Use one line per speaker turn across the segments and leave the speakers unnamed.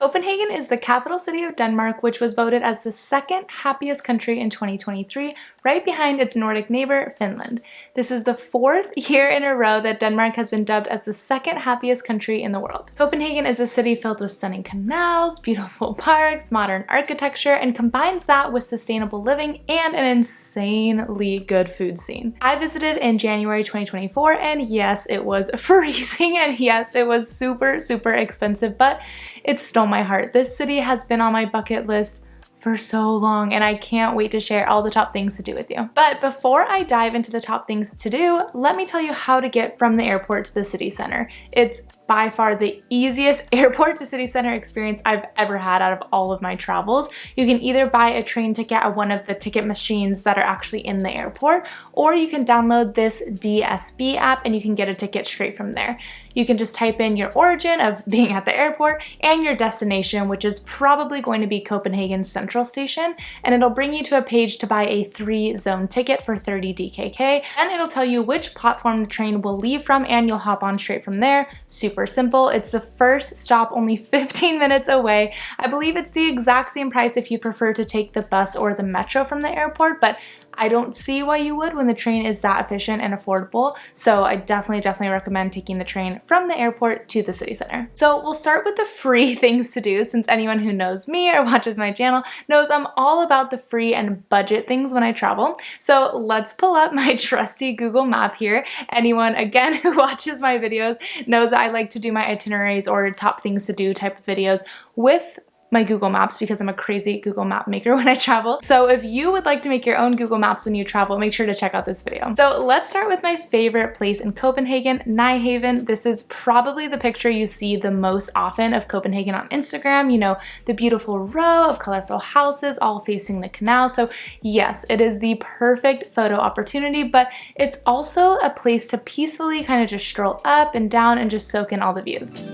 Copenhagen is the capital city of Denmark, which was voted as the second happiest country in 2023, right behind its Nordic neighbor, Finland. This is the fourth year in a row that Denmark has been dubbed as the second happiest country in the world. Copenhagen is a city filled with stunning canals, beautiful parks, modern architecture, and combines that with sustainable living and an insanely good food scene. I visited in January 2024, and yes, it was freezing, and yes, it was super expensive, but it stole my heart. This city has been on my bucket list for so long, and I can't wait to share all the top things to do with you. But before I dive into the top things to do, let me tell you how to get from the airport to the city center. It's by far the easiest airport to city center experience I've ever had out of all of my travels. You can either buy a train ticket at one of the ticket machines that are actually in the airport, or you can download this DSB app and you can get a ticket straight from there. You can just type in your origin of being at the airport and your destination, which is probably going to be Copenhagen Central Station, and it'll bring you to a page to buy a 3-zone ticket for 30 DKK, and it'll tell you which platform the train will leave from, and you'll hop on straight from there. Super simple. It's the first stop, only 15 minutes away. I believe it's the exact same price if you prefer to take the bus or the metro from the airport, but I don't see why you would when the train is that efficient and affordable. So I definitely recommend taking the train from the airport to the city center. So we'll start with the free things to do, since anyone who knows me or watches my channel knows I'm all about the free and budget things when I travel. So let's pull up my trusty Google map here. Anyone, again, who watches my videos knows that I like to do my itineraries or top things to do type of videos with my Google Maps, because I'm a crazy Google Map maker when I travel. So if you would like to make your own Google Maps when you travel, make sure to check out this video. So let's start with my favorite place in Copenhagen, Nyhavn. This is probably the picture you see the most often of Copenhagen on Instagram. You know, the beautiful row of colorful houses all facing the canal. So yes, it is the perfect photo opportunity, but it's also a place to peacefully kind of just stroll up and down and just soak in all the views.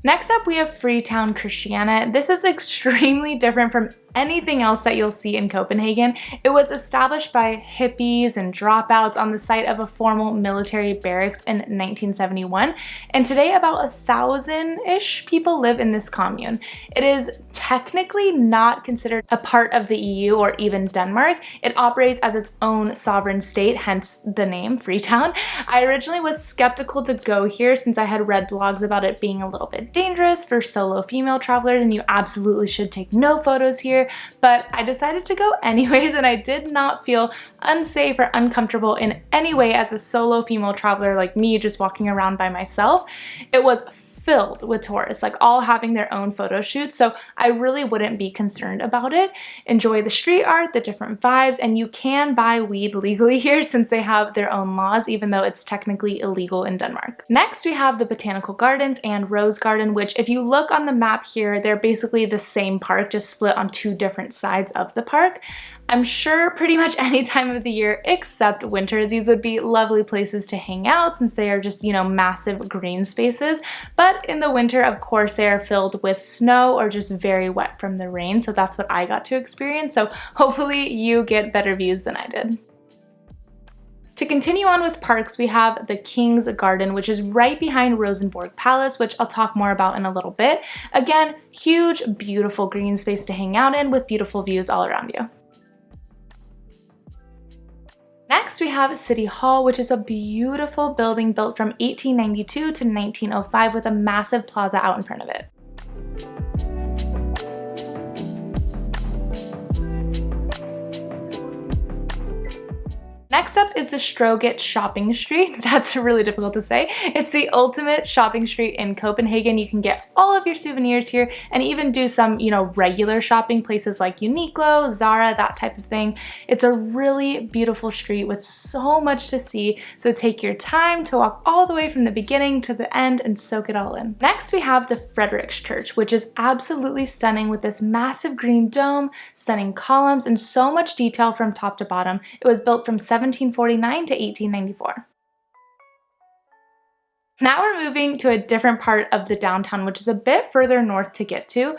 Next up, we have Freetown, Christiania. This is extremely different from anything else that you'll see in Copenhagen. It was established by hippies and dropouts on the site of a formal military barracks in 1971, and today about 1,000-ish people live in this commune. It is technically not considered a part of the EU or even Denmark. It operates as its own sovereign state, hence the name Freetown. I originally was skeptical to go here since I had read blogs about it being a little bit dangerous for solo female travelers, and you absolutely should take no photos here. But I decided to go anyways, and I did not feel unsafe or uncomfortable in any way as a solo female traveler like me just walking around by myself. It was filled with tourists, like all having their own photo shoots, so I really wouldn't be concerned about it. Enjoy the street art, the different vibes, and you can buy weed legally here since they have their own laws, even though it's technically illegal in Denmark. Next, we have the Botanical Gardens and Rose Garden, which if you look on the map here, they're basically the same park, just split on two different sides of the park. I'm sure pretty much any time of the year except winter, these would be lovely places to hang out since they are just, you know, massive green spaces. But in the winter, of course, they are filled with snow or just very wet from the rain. So that's what I got to experience. So hopefully you get better views than I did. To continue on with parks, we have the King's Garden, which is right behind Rosenborg Palace, which I'll talk more about in a little bit. Again, huge, beautiful green space to hang out in with beautiful views all around you. Next, we have City Hall, which is a beautiful building built from 1892 to 1905 with a massive plaza out in front of it. Next up is the Stroget Shopping Street. That's really difficult to say. It's the ultimate shopping street in Copenhagen. You can get all of your souvenirs here and even do some, you know, regular shopping places like Uniqlo, Zara, that type of thing. It's a really beautiful street with so much to see. So take your time to walk all the way from the beginning to the end and soak it all in. Next, we have the Frederiks, which is absolutely stunning with this massive green dome, stunning columns, and so much detail from top to bottom. It was built from 1749 to 1894. Now we're moving to a different part of the downtown, which is a bit further north to get to.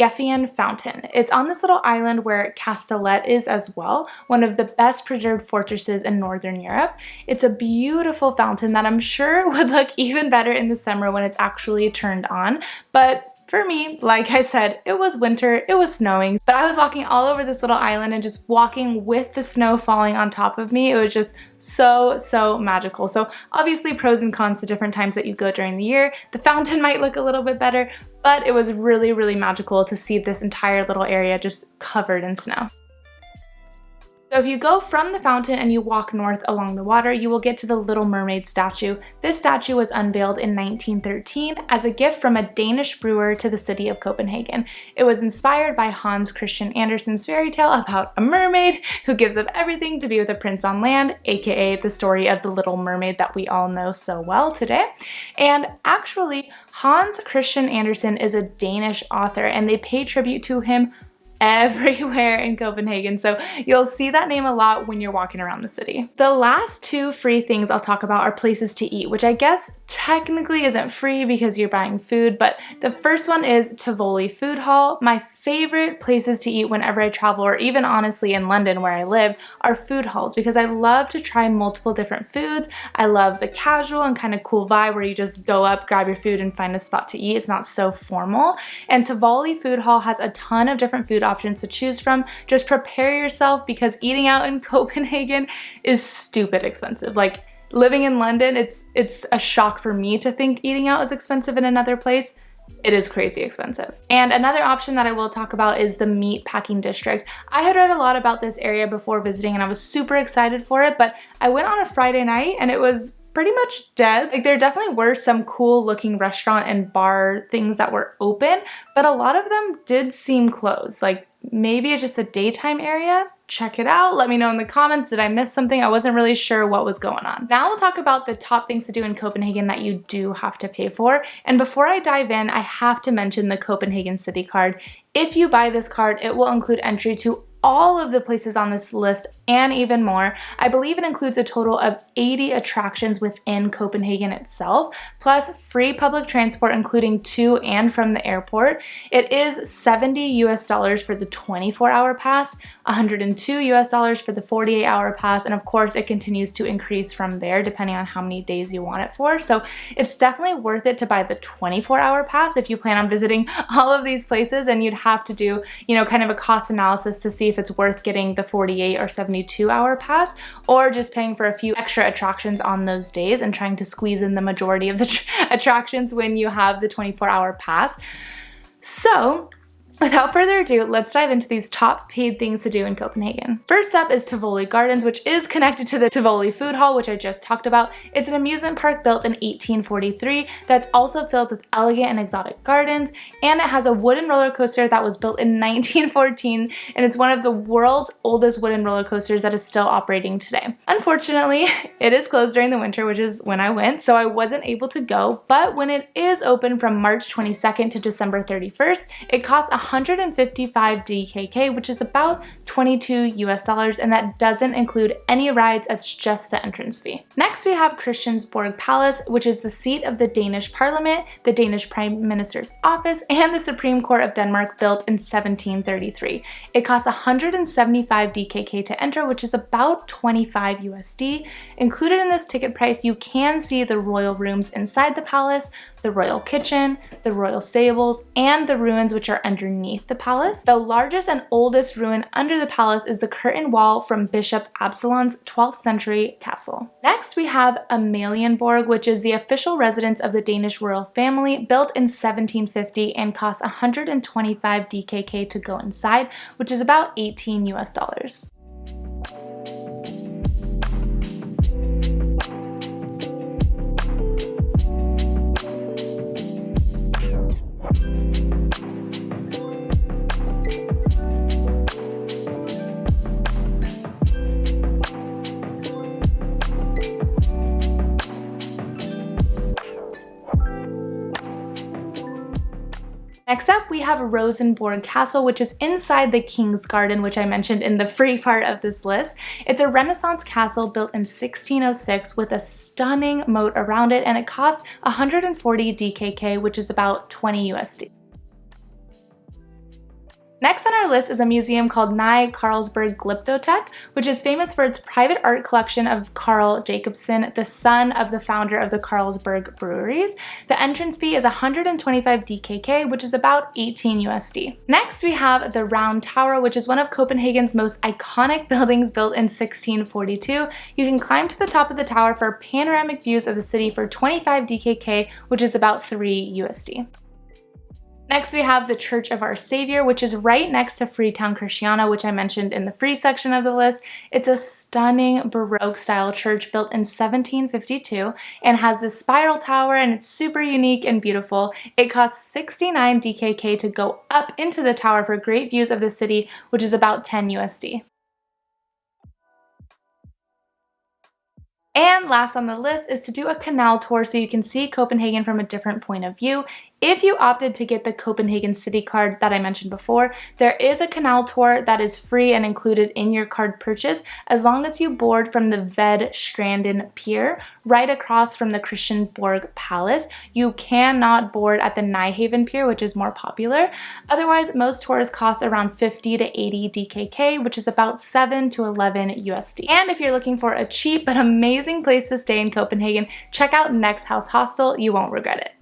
Geffen Fountain. It's on this little island where Castellet is as well, one of the best preserved fortresses in Northern Europe. It's a beautiful fountain that I'm sure would look even better in the summer when it's actually turned on, but for me, like I said, it was winter, it was snowing, but I was walking all over this little island and just walking with the snow falling on top of me. It was just so magical. So obviously pros and cons to different times that you go during the year. The fountain might look a little bit better, but it was really magical to see this entire little area just covered in snow. So if you go from the fountain and you walk north along the water, you will get to the Little Mermaid statue. This statue was unveiled in 1913 as a gift from a Danish brewer to the city of Copenhagen. It was inspired by Hans Christian Andersen's fairy tale about a mermaid who gives up everything to be with a prince on land, aka the story of the Little Mermaid that we all know so well today. And actually, Hans Christian Andersen is a Danish author, and they pay tribute to him everywhere in Copenhagen, so you'll see that name a lot when you're walking around the city. The last two free things I'll talk about are places to eat, which I guess technically isn't free because you're buying food, but the first one is Tivoli Food Hall. My favorite places to eat whenever I travel, or even honestly in London where I live, are food halls because I love to try multiple different foods. I love the casual and kind of cool vibe where you just go up, grab your food, and find a spot to eat. It's not so formal. And Tivoli Food Hall has a ton of different food options to choose from. Just prepare yourself because eating out in Copenhagen is stupid expensive. Like, living in London, it's a shock for me to think eating out is expensive in another place. It is crazy expensive. And another option that I will talk about is the meat packing district. I had read a lot about this area before visiting and I was super excited for it, but I went on a Friday night and it was pretty much dead. Like, there definitely were some cool looking restaurant and bar things that were open, but a lot of them did seem closed. Like, maybe it's just a daytime area. Check it out. Let me know in the comments. Did I miss something? I wasn't really sure what was going on. Now we'll talk about the top things to do in Copenhagen that you do have to pay for. And before I dive in, I have to mention the Copenhagen City Card. If you buy this card, it will include entry to all of the places on this list and even more. I believe it includes a total of 80 attractions within Copenhagen itself, plus free public transport including to and from the airport. It is $70 for the 24-hour pass, $102 for the 48-hour pass, and of course it continues to increase from there depending on how many days you want it for. So it's definitely worth it to buy the 24-hour pass if you plan on visiting all of these places, and you'd have to do, you know, kind of a cost analysis to see if it's worth getting the 48 or 72-hour pass, or just paying for a few extra attractions on those days and trying to squeeze in the majority of the attractions when you have the 24-hour pass. So without further ado, let's dive into these top paid things to do in Copenhagen. First up is Tivoli Gardens, which is connected to the Tivoli Food Hall, which I just talked about. It's an amusement park built in 1843 that's also filled with elegant and exotic gardens, and it has a wooden roller coaster that was built in 1914, and it's one of the world's oldest wooden roller coasters that is still operating today. Unfortunately, it is closed during the winter, which is when I went, so I wasn't able to go, but when it is open from March 22nd to December 31st, it costs 155 DKK, which is about $22, and that doesn't include any rides. It's just the entrance fee. Next, we have Christiansborg Palace, which is the seat of the Danish Parliament, the Danish Prime Minister's office, and the Supreme Court of Denmark, built in 1733. It costs 175 DKK to enter, which is about 25 USD. Included in this ticket price, you can see the royal rooms inside the palace, the royal kitchen, the royal stables, and the ruins which are underneath the palace. The largest and oldest ruin under the palace is the curtain wall from Bishop Absalon's 12th century castle. Next, we have Amalienborg, which is the official residence of the Danish royal family, built in 1750 and costs 125 DKK to go inside, which is about 18 US. Next up, we have Rosenborg Castle, which is inside the King's Garden, which I mentioned in the free part of this list. It's a Renaissance castle built in 1606 with a stunning moat around it, and it costs 140 DKK, which is about 20 USD. Next on our list is a museum called Nye Carlsberg Glyptotek, which is famous for its private art collection of Carl Jacobsen, the son of the founder of the Carlsberg breweries. The entrance fee is 125 DKK, which is about 18 USD. Next, we have the Round Tower, which is one of Copenhagen's most iconic buildings built in 1642. You can climb to the top of the tower for panoramic views of the city for 25 DKK, which is about 3 USD. Next, we have the Church of Our Savior, which is right next to Freetown Christiana, which I mentioned in the free section of the list. It's a stunning Baroque-style church built in 1752 and has this spiral tower, and it's super unique and beautiful. It costs 69 DKK to go up into the tower for great views of the city, which is about 10 USD. And last on the list is to do a canal tour so you can see Copenhagen from a different point of view. If you opted to get the Copenhagen City card that I mentioned before, there is a canal tour that is free and included in your card purchase as long as you board from the Vedstranden Pier right across from the Christiansborg Palace. You cannot board at the Nyhaven Pier, which is more popular. Otherwise, most tours cost around 50 to 80 DKK, which is about 7 to 11 USD. And if you're looking for a cheap but amazing place to stay in Copenhagen, check out Next House Hostel. You won't regret it.